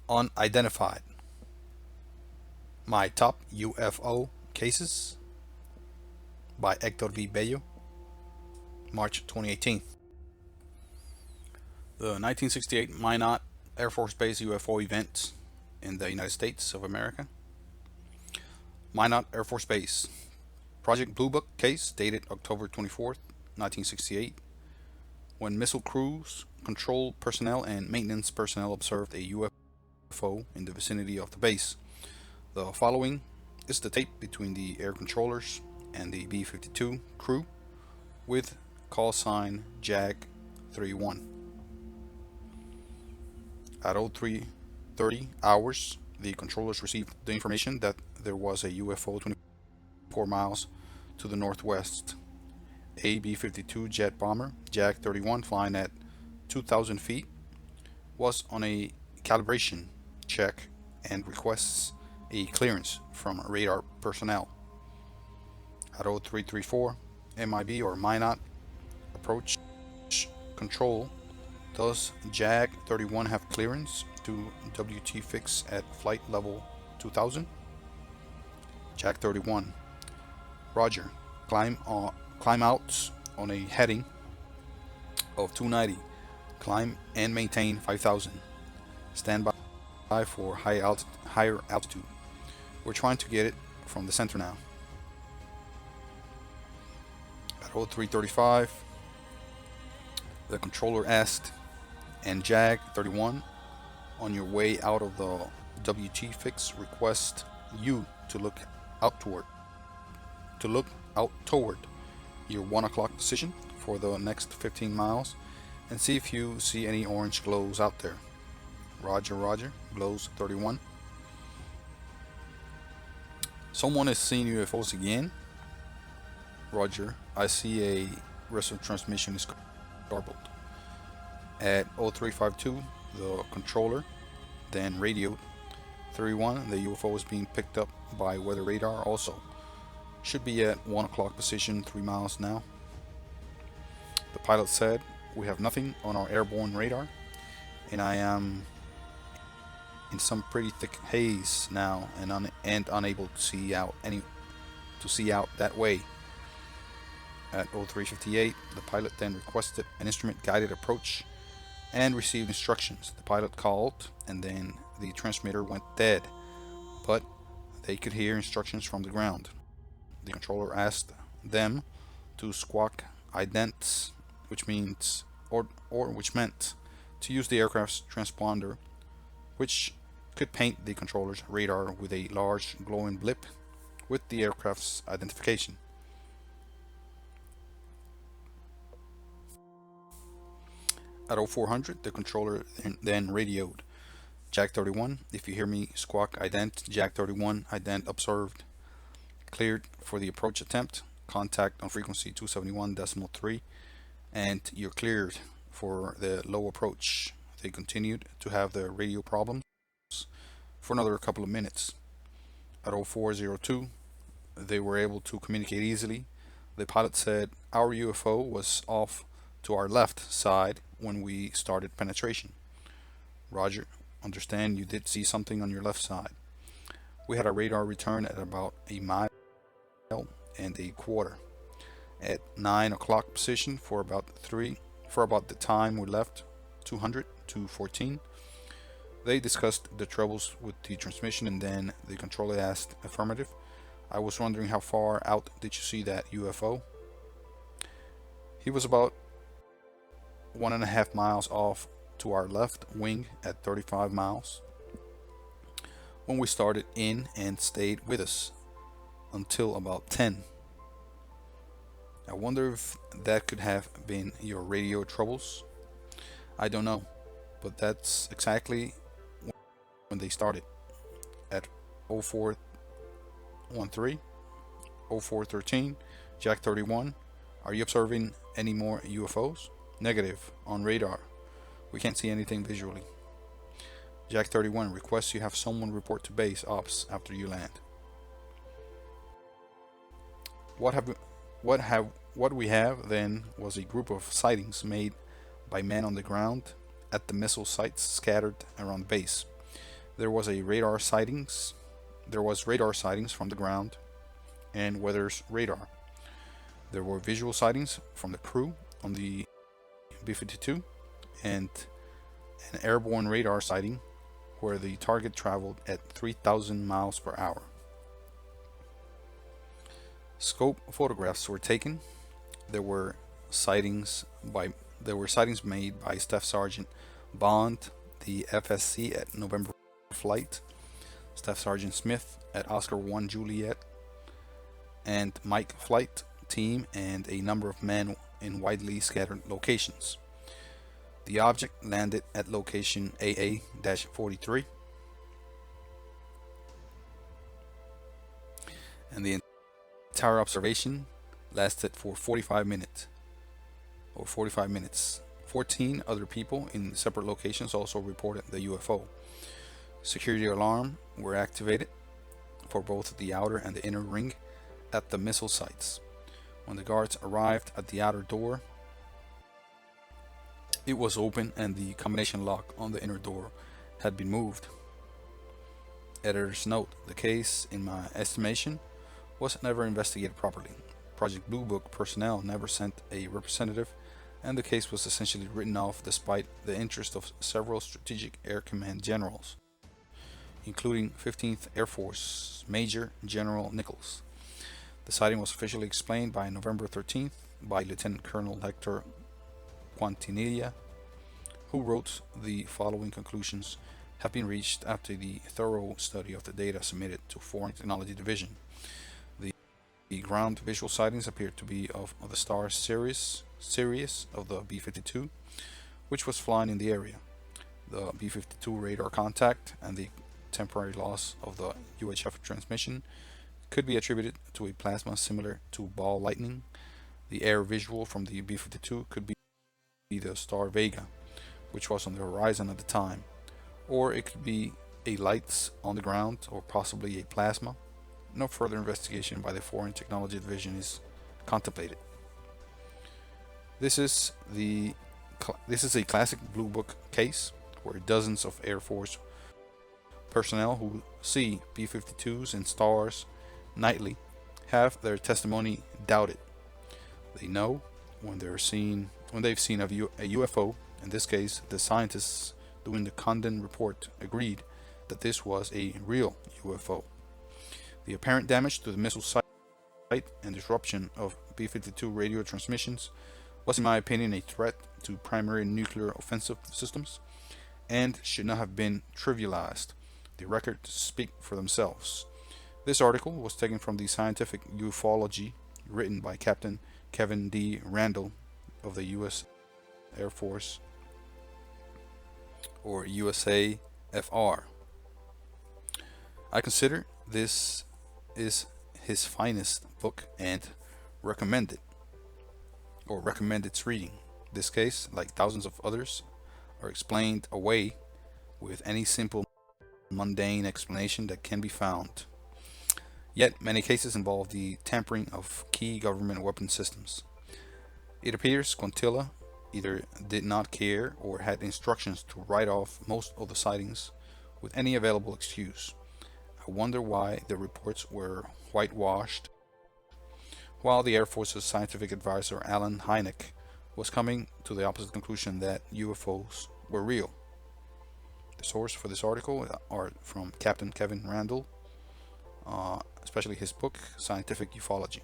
Unidentified. My Top UFO Cases by Hector V. Bello, March 2018. The 1968 Minot Air Force Base UFO event in the United States of America. Minot Air Force Base. Project Blue Book case dated October 24th, 1968, when missile crews, control personnel, and maintenance personnel observed a UFO in the vicinity of the base. The following is the tape between the air controllers and the B-52 crew with call sign JAG-31. At 03:30 hours, the controllers received the information that there was a UFO 24 miles to the northwest. A B-52 jet bomber, JAG-31, flying at 2,000 feet, was on a calibration check and requests a clearance from radar personnel. At 0334, MIB or Minot approach control. Does JAG-31 have clearance to WT fix at flight level 2000? JAG-31. Roger. Climb out on a heading of 290. Climb and maintain 5000. Stand by for higher altitude. We're trying to get it from the center now. At 0335, the controller asked, and JAG-31, on your way out of the WT fix, request you to look out toward your 1 o'clock position for the next 15 miles and see if you see any orange glows out there. Roger, roger. Glows 31. Someone is seeing UFOs again. Roger. I see a rest of transmission is garbled. At 0352, the controller then radioed 31. The UFO is being picked up by weather radar also. Should be at 1 o'clock position, 3 miles now. The pilot said, we have nothing on our airborne radar, and I am in some pretty thick haze now and unable to see out that way. At 0358, the pilot then requested an instrument guided approach and received instructions. The pilot called and then the transmitter went dead, but they could hear instructions from the ground. The controller asked them to squawk idents, which meant to use the aircraft's transponder, which could paint the controller's radar with a large glowing blip with the aircraft's identification. At 0400, the controller then radioed, JAG-31, if you hear me squawk ident, JAG-31, ident observed. Cleared for the approach attempt, contact on frequency 271.3, and you're cleared for the low approach. They continued to have the radio problems for another couple of minutes. At 0402, they were able to communicate easily. The pilot said our UFO was off to our left side when we started penetration. Roger. Understand you did see something on your left side. We had a radar return at about a mile and a quarter. At 9 o'clock position for about the time we left 200 to 14. They discussed the troubles with the transmission and then the controller asked affirmative. I was wondering how far out did you see that UFO? He was about 1.5 miles off to our left wing at 35 miles when we started in and stayed with us until about 10. I wonder if that could have been your radio troubles. I don't know, but that's exactly when they started. At 0413, 0413, JAG-31, are you observing any more UFOs? Negative, on radar. We can't see anything visually. JAG-31 requests you have someone report to base ops after you land. What we have then was a group of sightings made by men on the ground at the missile sites scattered around the base. There was a radar sightings. There was radar sightings from the ground and weather's radar. There were visual sightings from the crew on the B-52 and an airborne radar sighting where the target traveled at 3,000 miles per hour. Scope photographs were taken. There were sightings made by Staff Sergeant Bond, the FSC at November Flight, Staff Sergeant Smith at Oscar 1 Juliet, and Mike Flight team, and a number of men in widely scattered locations. The object landed at location AA-43, and the entire observation lasted for 45 minutes. 14 other people in separate locations also reported the UFO. Security alarm were activated for both the outer and the inner ring at the missile sites. When the guards arrived at the outer door, it was open and the combination lock on the inner door had been moved. Editor's note: the case, in my estimation, was never investigated properly. Project Blue Book personnel never sent a representative, and the case was essentially written off despite the interest of several Strategic Air Command generals, including 15th Air Force Major General Nichols. The sighting was officially explained by November 13th by Lieutenant Colonel Hector Quintanilla, who wrote the following: conclusions have been reached after the thorough study of the data submitted to Foreign Technology Division. The ground visual sightings appeared to be of the Star series of the B-52, which was flying in the area. The B-52 radar contact and the temporary loss of the UHF transmission could be attributed to a plasma similar to ball lightning. The air visual from the B-52 could be the Star Vega, which was on the horizon at the time, or it could be a lights on the ground, or possibly a plasma. No further investigation by the Foreign Technology Division is contemplated. This is a classic Blue Book case where dozens of Air Force personnel who see B-52s and stars nightly have their testimony doubted. They know when they've seen a UFO. In this case, the scientists doing the Condon report agreed that this was a real UFO. The apparent damage to the missile site and disruption of B-52 radio transmissions was, in my opinion, a threat to primary nuclear offensive systems and should not have been trivialized. The records speak for themselves. This article was taken from the Scientific Ufology, written by Captain Kevin D. Randall of the U.S. Air Force, or USAFR. I consider this is his finest book and recommend its reading. This case, like thousands of others, are explained away with any simple mundane explanation that can be found. Yet many cases involve the tampering of key government weapon systems. It appears Quintilla either did not care or had instructions to write off most of the sightings with any available excuse. I wonder why the reports were whitewashed, while the Air Force's scientific advisor Alan Hynek was coming to the opposite conclusion, that UFOs were real. The source for this article are from Captain Kevin Randall, especially his book, Scientific Ufology.